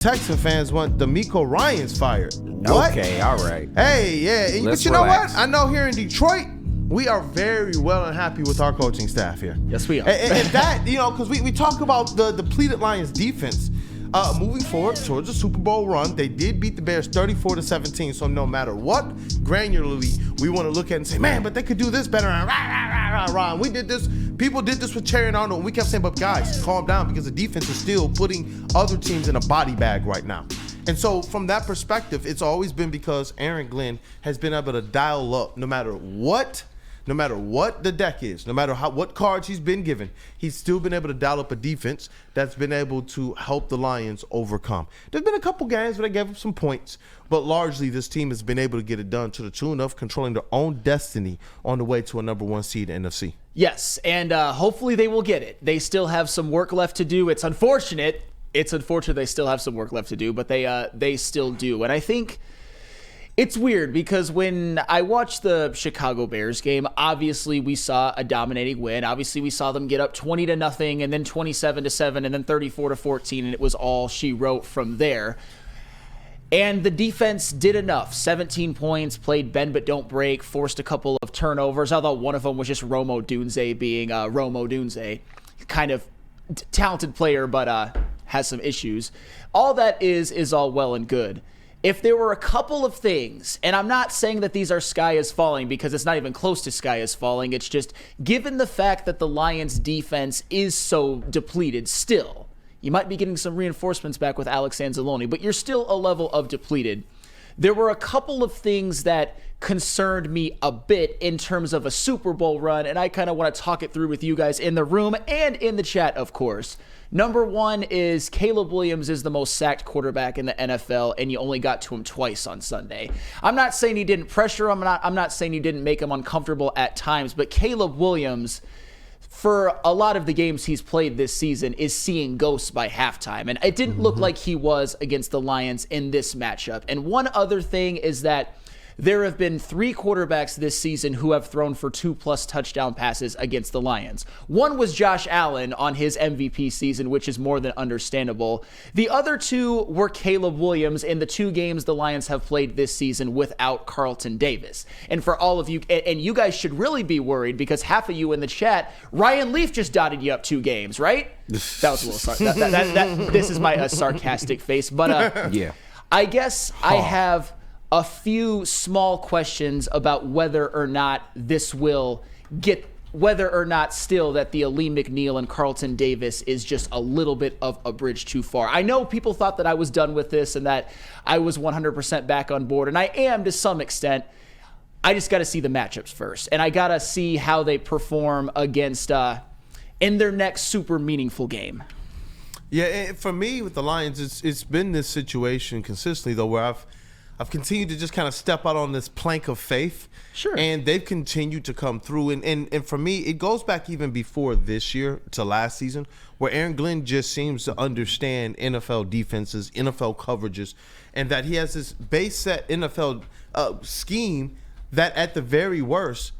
Texan fans want D'Amico Ryans fired. What? Okay, all right. Hey, yeah. Let's but you know relax. what? I know here in Detroit, we are very well and happy with our coaching staff here. Yes, we are. And that, because we talk about the depleted Lions defense. Moving forward towards the Super Bowl run, they did beat the Bears 34-17. So no matter what, granularly, we want to look at it and say, man, but they could do this better. And we did this. People did this with Cherry and Arnold. And we kept saying, but guys, calm down, because the defense is still putting other teams in a body bag right now. And so from that perspective, it's always been because Aaron Glenn has been able to dial up no matter what the deck is, no matter what cards he's been given, he's still been able to dial up a defense that's been able to help the Lions overcome. There's been a couple games where they gave up some points, but largely this team has been able to get it done to the tune of controlling their own destiny on the way to a number one seed in NFC. Yes, and hopefully they will get it. They still have some work left to do. It's unfortunate. They still have some work left to do, but they still do. And I think it's weird because when I watched the Chicago Bears game, obviously we saw a dominating win. Obviously we saw them get up 20-0 and then 27-7 and then 34-14, and it was all she wrote from there. And the defense did enough. 17 points, played bend but don't break, forced a couple of turnovers. I thought one of them was just Romo Dunze being Romo Dunze. Kind of talented player, but has some issues. All that is all well and good. If there were a couple of things, and I'm not saying that these are sky is falling because it's not even close to sky is falling, it's just given the fact that the Lions defense is so depleted still, you might be getting some reinforcements back with Alex Anzalone, but you're still a level of depleted. There were a couple of things that concerned me a bit in terms of a Super Bowl run, and I kind of want to talk it through with you guys in the room and in the chat, of course. Number one is Caleb Williams is the most sacked quarterback in the NFL, and you only got to him twice on Sunday. I'm not saying he didn't pressure him. I'm not saying you didn't make him uncomfortable at times, but Caleb Williams, for a lot of the games he's played this season, is seeing ghosts by halftime, and it didn't look like he was against the Lions in this matchup. And one other thing is that there have been 3 quarterbacks this season who have thrown for 2+ touchdown passes against the Lions. One was Josh Allen on his MVP season, which is more than understandable. The other 2 were Caleb Williams in the 2 games the Lions have played this season without Carlton Davis. And for all of you, and you guys should really be worried because half of you in the chat, Ryan Leaf just dotted you up 2 games, right? That was a little this is my sarcastic face, but yeah. I guess I have a few small questions about whether or not still that the Aleem McNeil and Carlton Davis is just a little bit of a bridge too far. I know people thought that I was done with this and that I was 100% back on board, and I am to some extent. I just got to see the matchups first, and I got to see how they perform against in their next super meaningful game. Yeah, and for me with the Lions, it's been this situation consistently, though, where I've continued to just kind of step out on this plank of faith. Sure. And they've continued to come through. And for me, it goes back even before this year to last season, where Aaron Glenn just seems to understand NFL defenses, NFL coverages, and that he has this base set NFL scheme that at the very worst,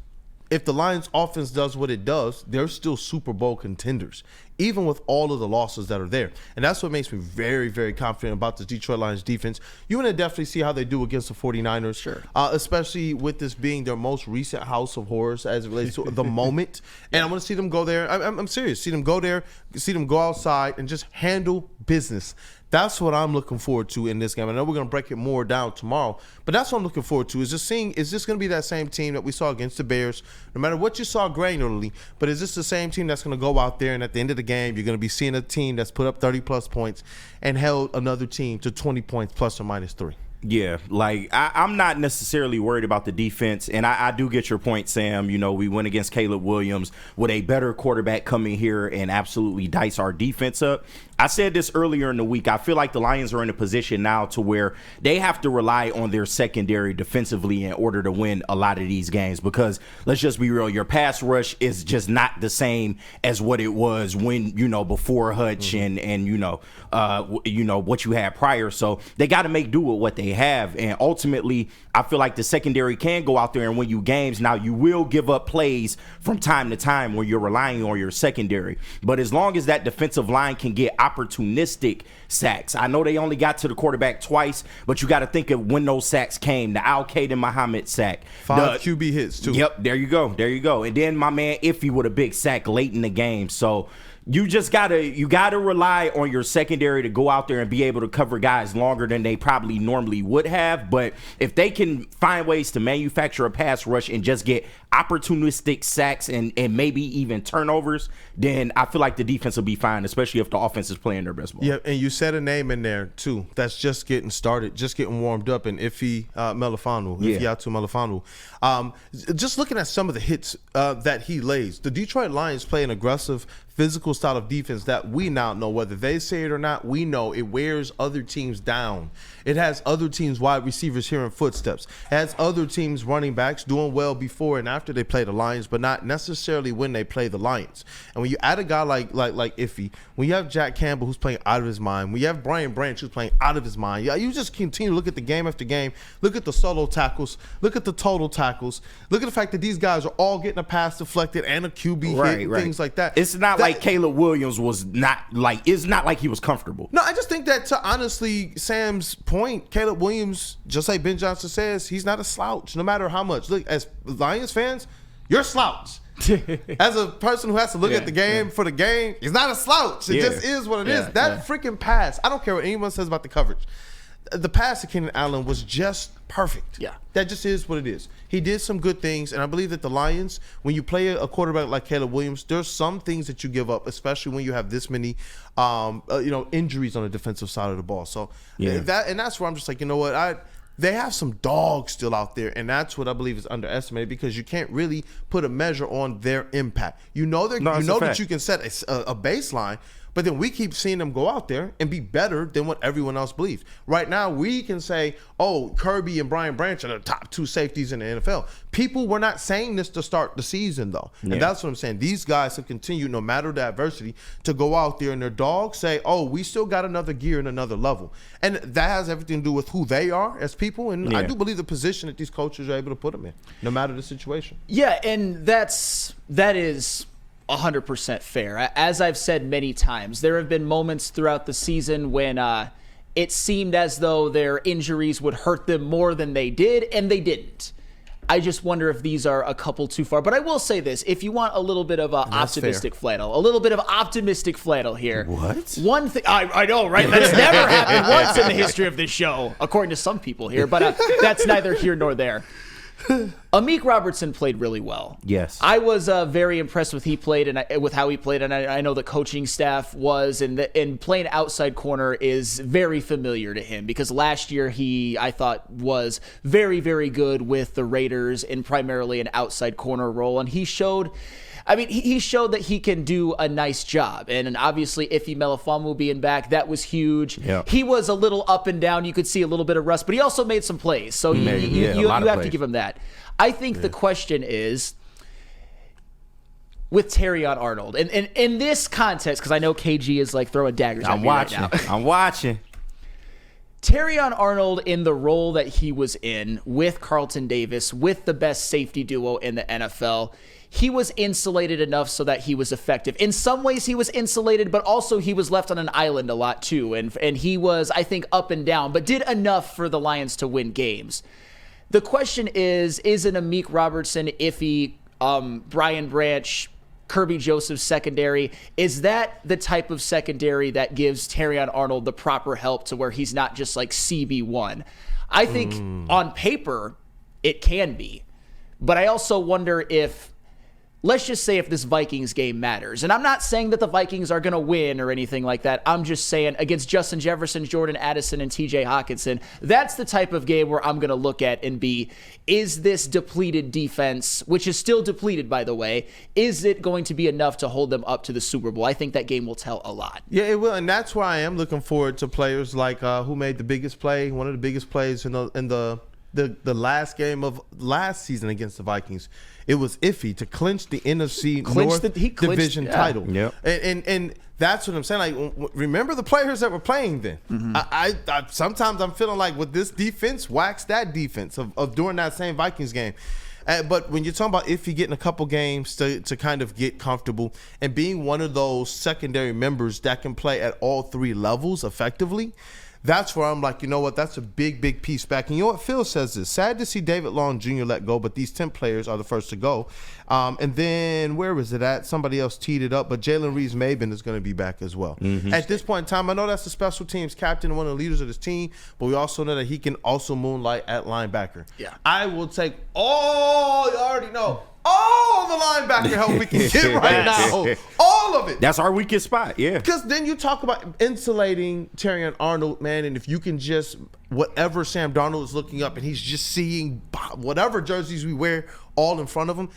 if the Lions offense does what it does, they're still Super Bowl contenders, even with all of the losses that are there. And that's what makes me very, very confident about the Detroit Lions defense. You want to definitely see how they do against the 49ers, sure. Especially with this being their most recent house of horrors as it relates to the moment. And I want to see them go there. I'm serious. See them go there, see them go outside and just handle business. That's what I'm looking forward to in this game. I know we're going to break it more down tomorrow, but that's what I'm looking forward to, is just seeing, is this going to be that same team that we saw against the Bears, no matter what you saw granularly, but is this the same team that's going to go out there and at the end of the game, you're going to be seeing a team that's put up 30-plus points and held another team to 20 points plus or minus 3? Yeah, like I'm not necessarily worried about the defense, and I do get your point, Sam. You know, we went against Caleb Williams with a better quarterback coming here and absolutely dice our defense up. I said this earlier in the week. I feel like the Lions are in a position now to where they have to rely on their secondary defensively in order to win a lot of these games, because let's just be real, your pass rush is just not the same as what it was when, before Hutch and what you had prior. So they got to make do with what they have. And ultimately, I feel like the secondary can go out there and win you games. Now, you will give up plays from time to time when you're relying on your secondary. But as long as that defensive line can get opportunistic sacks. I know they only got to the quarterback twice, but you got to think of when those sacks came. The Al-Qaeda Muhammad sack. 5 QB hits, too. Yep, there you go. And then my man Iffy with a big sack late in the game. So you just gotta rely on your secondary to go out there and be able to cover guys longer than they probably normally would have. But if they can find ways to manufacture a pass rush and just get opportunistic sacks and maybe even turnovers, then I feel like the defense will be fine, especially if the offense is playing their best ball. Yeah, and you said a name in there too that's just getting started, just getting warmed up, and Iffy Melifonwu. Just looking at some of the hits that he lays, the Detroit Lions play an aggressive, physical style of defense that we now know, whether they say it or not, we know it wears other teams down. It has other teams' wide receivers hearing footsteps. It has other teams' running backs doing well before and after they play the Lions, but not necessarily when they play the Lions. And when you add a guy like Iffy, when you have Jack Campbell who's playing out of his mind, when you have Brian Branch who's playing out of his mind, you just continue to look at the game after game, look at the solo tackles, look at the total tackles, look at the fact that these guys are all getting a pass deflected and a QB hit and things like that. It's not like Caleb Williams was it's not like he was comfortable. No, I just think that, to honestly Sam's point, Caleb Williams, just like Ben Johnson says, he's not a slouch no matter how much. Look, as Lions fans, you're a slouch. As a person who has to look at the game for the game, he's not a slouch. It just is what it is. That freaking pass, I don't care what anyone says about the coverage. The pass to Keenan Allen was just perfect. Yeah. That just is what it is. He did some good things, and I believe that the Lions, when you play a quarterback like Caleb Williams, there's some things that you give up, especially when you have this many injuries on the defensive side of the ball. So that's where I'm just like, you know what, they have some dogs still out there, and that's what I believe is underestimated, because you can't really put a measure on their impact. You know that you can set a baseline, but then we keep seeing them go out there and be better than what everyone else believes. Right now, we can say, oh, Kirby and Brian Branch are the top 2 safeties in the NFL. People were not saying this to start the season, though. Yeah. And that's what I'm saying. These guys have continued, no matter the adversity, to go out there and their dogs say, oh, we still got another gear and another level. And that has everything to do with who they are as people. And I do believe the position that these coaches are able to put them in, no matter the situation. Yeah, and that is 100% fair. As I've said many times, there have been moments throughout the season when it seemed as though their injuries would hurt them more than they did, and they didn't. I just wonder if these are a couple too far. But I will say this: if you want a little bit of optimistic flannel, here. What? One thing I know, right? That's never happened once in the history of this show, according to some people here. But that's neither here nor there. Amik Robertson played really well. Yes. I was very impressed with how he played, and I know the coaching staff was, and playing outside corner is very familiar to him, because last year I thought was very, very good with the Raiders in primarily an outside corner role, and he showed that he can do a nice job. And obviously, Iffy Melifonwu being back, that was huge. Yep. He was a little up and down. You could see a little bit of rust, but he also made some plays. So you have to give him that. I think the question is, with Terrion Arnold, and in this context, because I know KG is like throwing daggers at me right now. I'm watching. Terrion Arnold, in the role that he was in with Carlton Davis, with the best safety duo in the NFL, he was insulated enough so that he was effective. In some ways, he was insulated, but also he was left on an island a lot too. And he was, I think, up and down, but did enough for the Lions to win games. The question is an Amik Robertson, Iffy, Brian Branch, Kirby Joseph secondary, is that the type of secondary that gives Terrion Arnold the proper help to where he's not just like CB1? I think on paper it can be, but I also wonder if, let's just say if this Vikings game matters, and I'm not saying that the Vikings are going to win or anything like that. I'm just saying against Justin Jefferson, Jordan Addison, and TJ Hawkinson, that's the type of game where I'm going to look at and be, is this depleted defense, which is still depleted, by the way, is it going to be enough to hold them up to the Super Bowl? I think that game will tell a lot. Yeah, it will, and that's why I am looking forward to players like who made the biggest play, one of the biggest plays in the last game of last season against the Vikings. It was Iffy to clinch the NFC North Division title. Yep. And that's what I'm saying. Like, remember the players that were playing then. Mm-hmm. I sometimes I'm feeling like with this defense, wax that defense of during that same Vikings game. But when you're talking about if you getting a couple games to kind of get comfortable and being one of those secondary members that can play at all three levels effectively, that's where I'm like, you know what? That's a big piece back. And you know what? Phil says this. Sad to see David Long Jr. let go, but these 10 players are the first to go. And then where was it at? Somebody else teed it up, but Jalen Reeves-Maybin is going to be back as well. At this point in time, I know that's the special teams captain and one of the leaders of this team, but we also know that he can also moonlight at linebacker. Yeah. I will take you already know, all the linebacker help we can get right now. All of it. That's our weakest spot, yeah. Because then you talk about insulating Terrion Arnold, man, and if you can just, whatever Sam Darnold is looking up and he's just seeing whatever jerseys we wear all in front of him,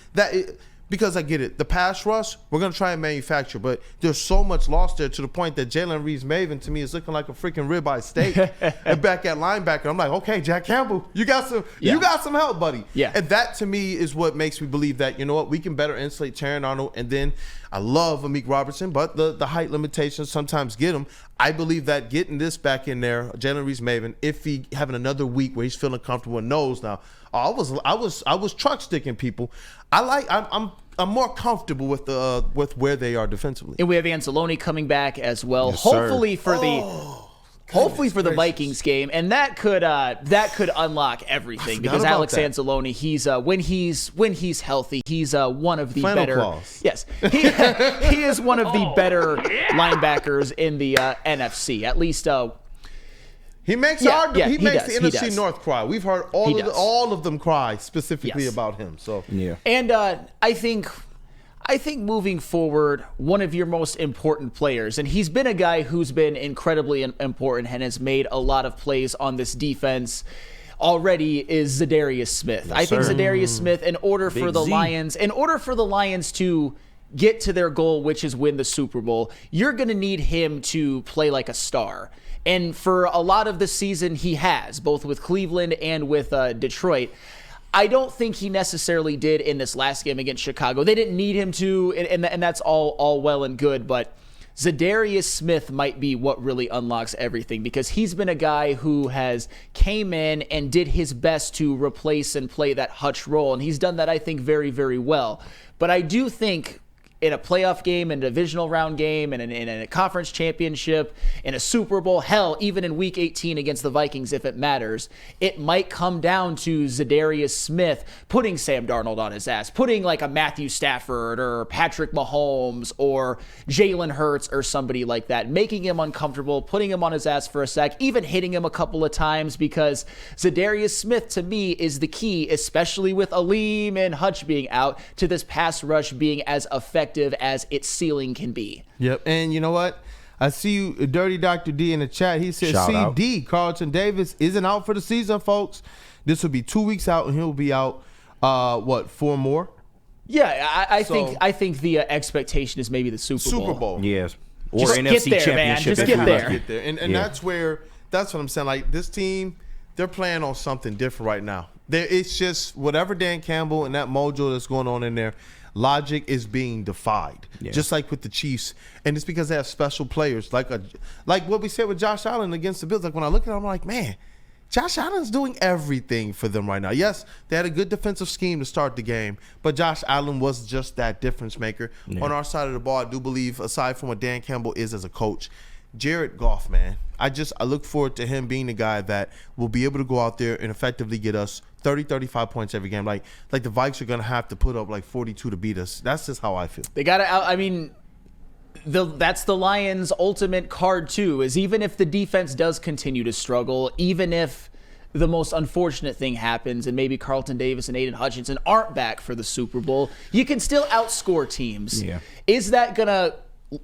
because I get it. The pass rush, we're going to try and manufacture, but there's so much lost there to the point that Jalen Reeves-Maybin, to me, is looking like a freaking ribeye steak. And back at linebacker, I'm like, okay, Jack Campbell, you got some help, buddy. Yeah. And that, to me, is what makes me believe that, you know what, we can better insulate Terrion Arnold. And then I love Amik Robertson, but the height limitations sometimes get him. I believe that getting this back in there, Jalen Reeves-Maybin, if he having another week where he's feeling comfortable and knows now, I was truck sticking people. I'm more comfortable with where they are defensively. And we have Anzalone coming back as well. Yes, hopefully sir. for the Vikings game, and that could unlock everything because Alex Anzalone, he's when he's healthy, he's one of the Flannel better. claws. Yes, he is one of the better linebackers in the NFC. At least. He makes the NFC North cry. We've heard all of them cry specifically about him. So yeah, and I think moving forward, one of your most important players, and he's been a guy who's been incredibly important and has made a lot of plays on this defense already, is Zadarius Smith. Yes, I think sir. Zadarius Smith, in order for the Lions to get to their goal, which is win the Super Bowl, you're going to need him to play like a star. And for a lot of the season, he has, both with Cleveland and with Detroit. I don't think he necessarily did in this last game against Chicago. They didn't need him to, and that's all well and good, but Zadarius Smith might be what really unlocks everything, because he's been a guy who has came in and did his best to replace and play that Hutch role, and he's done that, I think, very, very well. But I do think in a playoff game, in a divisional round game, in a conference championship, in a Super Bowl, hell, even in Week 18 against the Vikings, if it matters, it might come down to Zadarius Smith putting Sam Darnold on his ass, putting like a Matthew Stafford or Patrick Mahomes or Jalen Hurts or somebody like that, making him uncomfortable, putting him on his ass for a sec, even hitting him a couple of times, because Zadarius Smith, to me, is the key, especially with Aleem and Hutch being out, to this pass rush being as effective as its ceiling can be. Yep, and you know what? I see you, Dirty Dr. D, in the chat. He says, CD, Carlton Davis isn't out for the season, folks. This will be 2 weeks out, and he'll be out, 4 more? Yeah, I think the expectation is maybe the Super Bowl. Yes. Or Just NFC get there, man. Championship. Just get there. Get there. And that's what I'm saying. Like, this team, they're playing on something different right now. It's just whatever Dan Campbell and that mojo that's going on in there, logic is being defied, just like with the Chiefs, and it's because they have special players, like what we said with Josh Allen against the Bills. Like, when I look at it, I'm like, man, Josh Allen's doing everything for them right now. Yes, they had a good defensive scheme to start the game, but Josh Allen was just that difference maker. On our side of the ball, I do believe, aside from what Dan Campbell is as a coach, Jared Goff, man, I look forward to him being the guy that will be able to go out there and effectively get us 35 points every game. Like the Vikes are going to have to put up like 42 to beat us. That's just how I feel. They got to I mean, that's the Lions' ultimate card too, is even if the defense does continue to struggle, even if the most unfortunate thing happens and maybe Carlton Davis and Aiden Hutchinson aren't back for the Super Bowl, you can still outscore teams. Yeah. Is that going to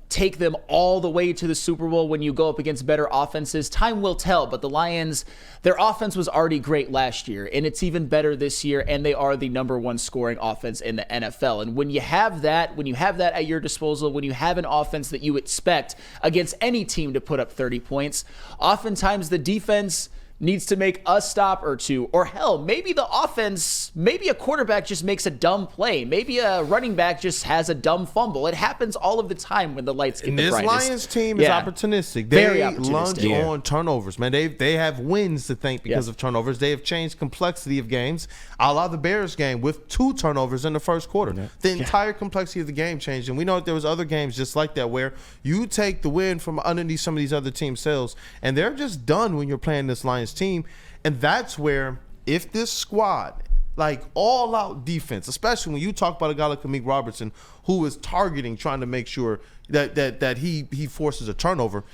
take them all the way to the Super Bowl when you go up against better offenses? Time will tell, but the Lions, their offense was already great last year, and it's even better this year, and they are the #1 scoring offense in the NFL. And when you have that at your disposal, when you have an offense that you expect against any team to put up 30 points, oftentimes the defense needs to make a stop or two, or hell, maybe the offense, maybe a quarterback just makes a dumb play. Maybe a running back just has a dumb fumble. It happens all of the time when the lights get the this brightest. Lions team is opportunistic. Very They opportunistic. lunge on turnovers, man. They have wins to thank because of turnovers. They have changed complexity of games. A la the Bears game with 2 turnovers in the first quarter. The entire complexity of the game changed, and we know that there was other games just like that where you take the win from underneath some of these other team cells, and they're just done when you're playing this Lions team. And that's where, if this squad, like all out defense, especially when you talk about a guy like Amik Robertson, who is targeting, trying to make sure that he forces a turnover,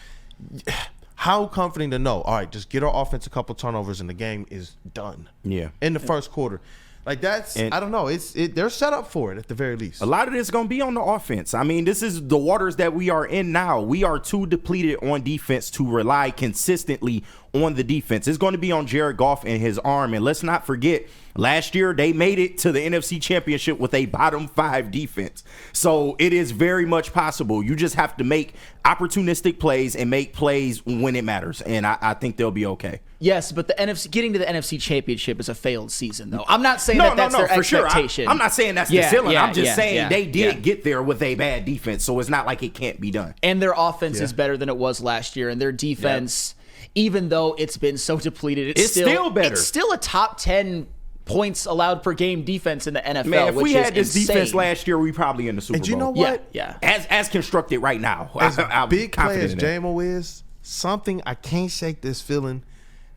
how comforting to know, all right, just get our offense a couple turnovers and the game is done. Yeah. In the first quarter. Like I don't know. They're set up for it at the very least. A lot of this is going to be on the offense. I mean, this is the waters that we are in now. We are too depleted on defense to rely consistently on the defense. It's going to be on Jared Goff and his arm. And let's not forget, last year they made it to the NFC Championship with a bottom 5 defense. So it is very much possible. You just have to make opportunistic plays and make plays when it matters. And I think they'll be okay. Yes, but getting to the NFC Championship is a failed season, though. I'm not saying that's their expectation. Sure. I'm not saying that's the ceiling. I'm just saying they did get there with a bad defense, so it's not like it can't be done. And their offense is better than it was last year, and their defense, even though it's been so depleted, it's still better. It's still a top 10 points allowed per game defense in the NFL. Man, if which we had this insane. defense last year, we probably in the Super Bowl. And you know what? Yeah. As constructed right now, As I'm big play as confident in JMO is, something I can't shake this feeling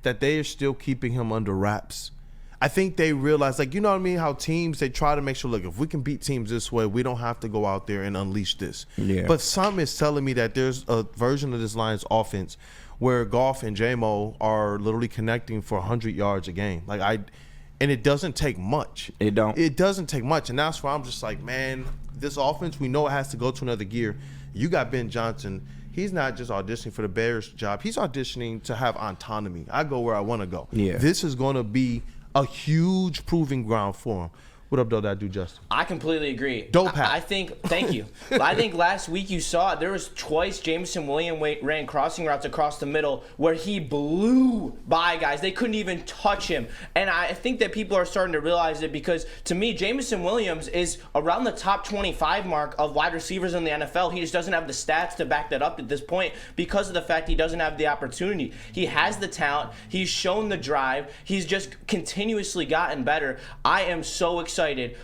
that they are still keeping him under wraps. I think they realize, like, you know what I mean, how teams, they try to make sure, look, if we can beat teams this way, we don't have to go out there and unleash this. Yeah. But something is telling me that there's a version of this Lions offense where Goff and JMO are literally connecting for 100 yards a game. And it doesn't take much. It don't. It doesn't take much. And that's why I'm just like, man, this offense, we know it has to go to another gear. You got Ben Johnson. He's not just auditioning for the Bears job. He's auditioning to have autonomy. I go where I want to go. Yeah. This is going to be a huge proving ground for him. What up, though, that dude, Justin? I completely agree. Dope hat. I think, thank you. I think last week you saw there was twice Jameson Williams ran crossing routes across the middle where he blew by guys. They couldn't even touch him. And I think that people are starting to realize it because, to me, Jameson Williams is around the top 25 mark of wide receivers in the NFL. He just doesn't have the stats to back that up at this point because of the fact he doesn't have the opportunity. He has the talent. He's shown the drive. He's just continuously gotten better. I am so excited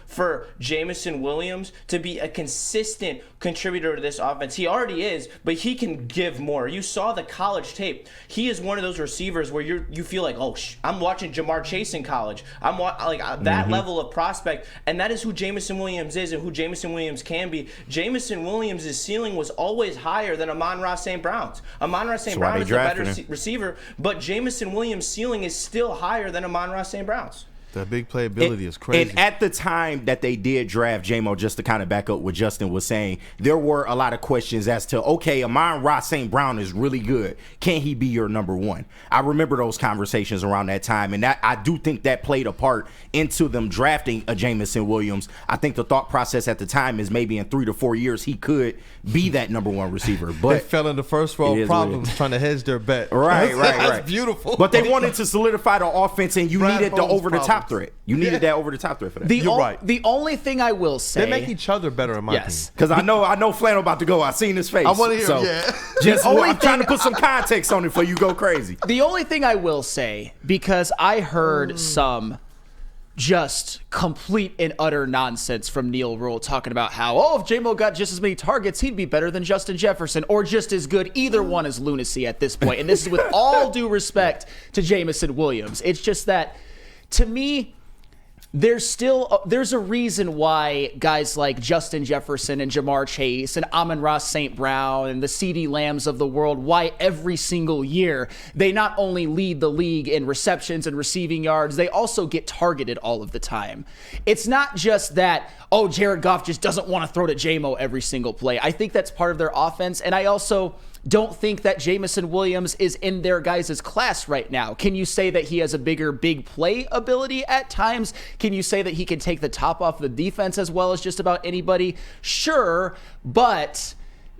for Jameson Williams to be a consistent contributor to this offense. He already is, but he can give more. You saw the college tape. He is one of those receivers where you feel like, oh, I'm watching Jamar Chase in college. I'm that level of prospect, and that is who Jameson Williams is and who Jameson Williams can be. Jameson Williams' ceiling was always higher than Amon-Ra St. Brown's. Amon-Ra St. Brown is the better receiver, but Jameson Williams' ceiling is still higher than Amon-Ra St. Brown's. That big playability is crazy. And at the time that they did draft JMO, just to kind of back up what Justin was saying, there were a lot of questions as to, okay, Amon-Ra St. Brown is really good. Can he be your number one? I remember those conversations around that time, and that I do think that played a part into them drafting a Jameson Williams. I think the thought process at the time is maybe in 3 to 4 years he could be that number one receiver. But they fell in the first row of problems trying to hedge their bet. Right. That's beautiful. But they wanted to solidify the offense, and you needed the over-the-top threat. You needed that over-the-top threat for that. You're right. The only thing I will say, they make each other better in my team. Because I know Flannel about to go. I seen his face. I want to hear him, I'm trying to put some context on it for you go crazy. The only thing I will say, because I heard some just complete and utter nonsense from Neil Rule talking about how, if J-Mo got just as many targets, he'd be better than Justin Jefferson, or just as good. Either one is lunacy at this point. And this is with all due respect to Jameson Williams. It's just that, to me, there's a reason why guys like Justin Jefferson and Jamar Chase and Amon-Ra St. Brown and the CeeDee Lambs of the world, why every single year they not only lead the league in receptions and receiving yards, they also get targeted all of the time. It's not just that, Jared Goff just doesn't want to throw to J-Mo every single play. I think that's part of their offense, and I also don't think that Jameson Williams is in their guys' class right now. Can you say that he has a big play ability at times? Can you say that he can take the top off the defense as well as just about anybody? Sure, but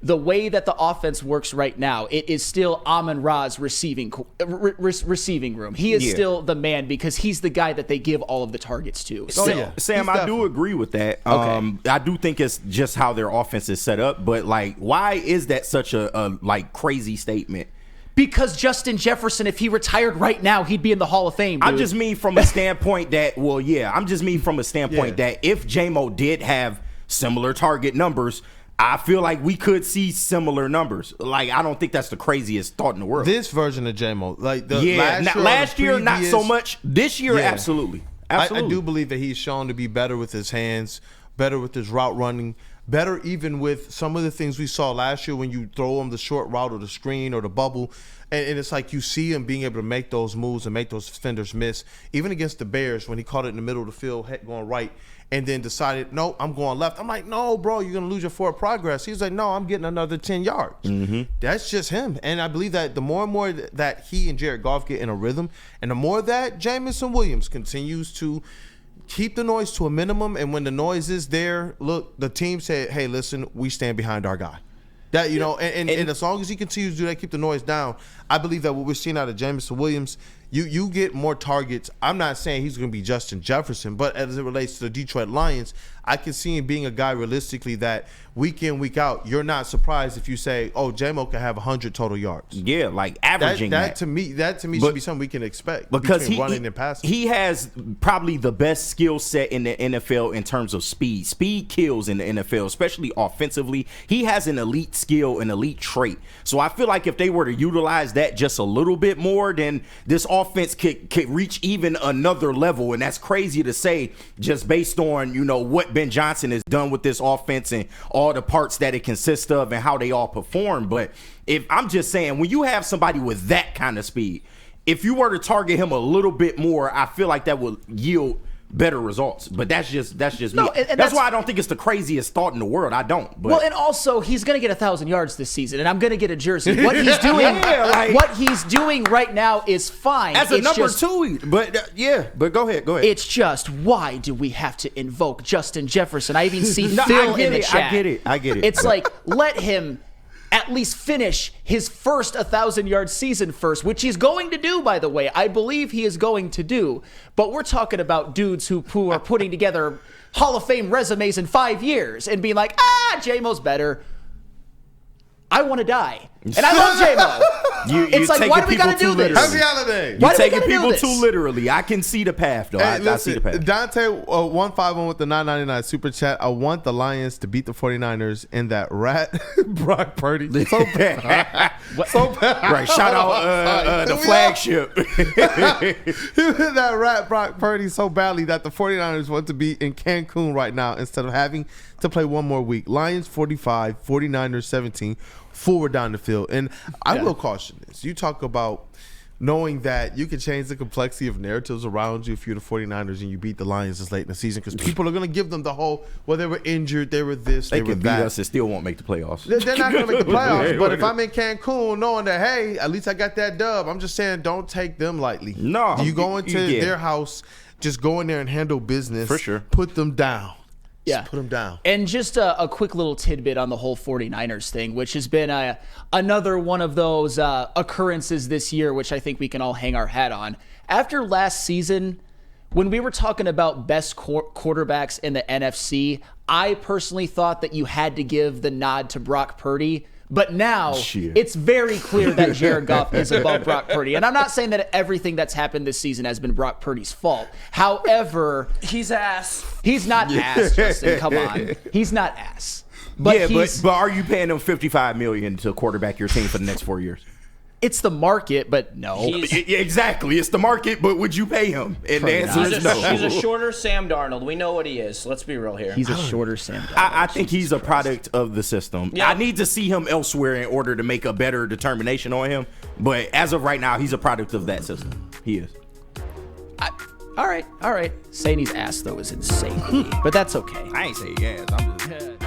the way that the offense works right now, it is still Amon-Ra's receiving room. He is still the man because he's the guy that they give all of the targets to. Sam, I do agree with that. I do think it's just how their offense is set up, but like, why is that such a like crazy statement? Because Justin Jefferson, if he retired right now, he'd be in the Hall of Fame, dude. I just mean from a standpoint that, that if J-Mo did have similar target numbers, I feel like we could see similar numbers. Like, I don't think that's the craziest thought in the world. This version of J-Mo, like last year, not so much. This year, absolutely. I do believe that he's shown to be better with his hands, better with his route running, better even with some of the things we saw last year when you throw him the short route or the screen or the bubble. And it's like you see him being able to make those moves and make those defenders miss. Even against the Bears when he caught it in the middle of the field, going right, and then decided, no, I'm going left. I'm like, no, bro, you're going to lose your forward progress. He's like, no, I'm getting another 10 yards. Mm-hmm. That's just him. And I believe that the more and more that he and Jared Goff get in a rhythm, and the more that Jameson Williams continues to keep the noise to a minimum, and when the noise is there, look, the team said, hey, listen, we stand behind our guy. That, you know, and as long as he continues to do that, keep the noise down, I believe that what we're seeing out of Jameson Williams, you get more targets. I'm not saying he's going to be Justin Jefferson, but as it relates to the Detroit Lions, I can see him being a guy realistically that week in, week out, you're not surprised if you say, oh, J-Mo can have 100 total yards. Yeah, like averaging that. To me should be something we can expect because running and passing. He has probably the best skill set in the NFL in terms of speed. Speed kills in the NFL, especially offensively. He has an elite skill, an elite trait. So I feel like if they were to utilize that just a little bit more, then this offense could reach even another level. And that's crazy to say just based on, you know, what Ben Johnson has done with this offense and all the parts that it consists of and how they all perform. But if I'm just saying, when you have somebody with that kind of speed, if you were to target him a little bit more, I feel like that will yield better results. But that's just me. And that's why I don't think it's the craziest thought in the world. I don't. But. Well, and also he's going to get 1,000 yards this season, and I'm going to get a jersey. What he's doing, what he's doing right now is fine. As a number two, but But go ahead. It's just, why do we have to invoke Justin Jefferson? I even see Phil in the chat. I get it. It's like, let him at least finish his first 1,000-yard season first, which he's going to do, by the way. I believe he is going to do. But we're talking about dudes who are putting together Hall of Fame resumes in 5 years and being like, J-Mo's better. I want to die. And I love J-Mo. It's like, why do we got to do this? Happy holiday. You're taking people too literally. I can see the path, though. I see the path. Dante 151 with the $9.99 super chat. I want the Lions to beat the 49ers in that rat Brock Purdy. So bad. So bad. Right. Shout out the flagship. That rat Brock Purdy so badly that the 49ers want to be in Cancun right now instead of having to play one more week. Lions 45, 49ers 17. Forward down the field. And I will caution this. You talk about knowing that you can change the complexity of narratives around you if you're the 49ers and you beat the Lions this late in the season, because people are going to give them the whole, well, they were injured, they were this, they were that. They can beat us and still won't make the playoffs. They're not going to make the playoffs. But if I'm in Cancun knowing that, hey, at least I got that dub, I'm just saying don't take them lightly. No. You go into their house, just go in there and handle business. For sure. Put them down. Yeah. Just put them down. And just a quick little tidbit on the whole 49ers thing, which has been another one of those occurrences this year, which I think we can all hang our hat on. After last season, when we were talking about best quarterbacks in the NFC, I personally thought that you had to give the nod to Brock Purdy. But now it's very clear that Jared Goff is above Brock Purdy. And I'm not saying that everything that's happened this season has been Brock Purdy's fault. However, he's ass. He's not ass, Justin. Come on. He's not ass. But but are you paying him $55 million to quarterback your team for the next 4 years? It's the market, but no. Exactly. It's the market, but would you pay him? And the answer is no. He's a shorter Sam Darnold. We know what he is. Let's be real here. He's a shorter Sam Darnold. I think he's a product of the system. Yeah. I need to see him elsewhere in order to make a better determination on him. But as of right now, he's a product of that system. He is. All right. Saying he's ass, though, is insane. But that's okay. I ain't saying yes. I'm just...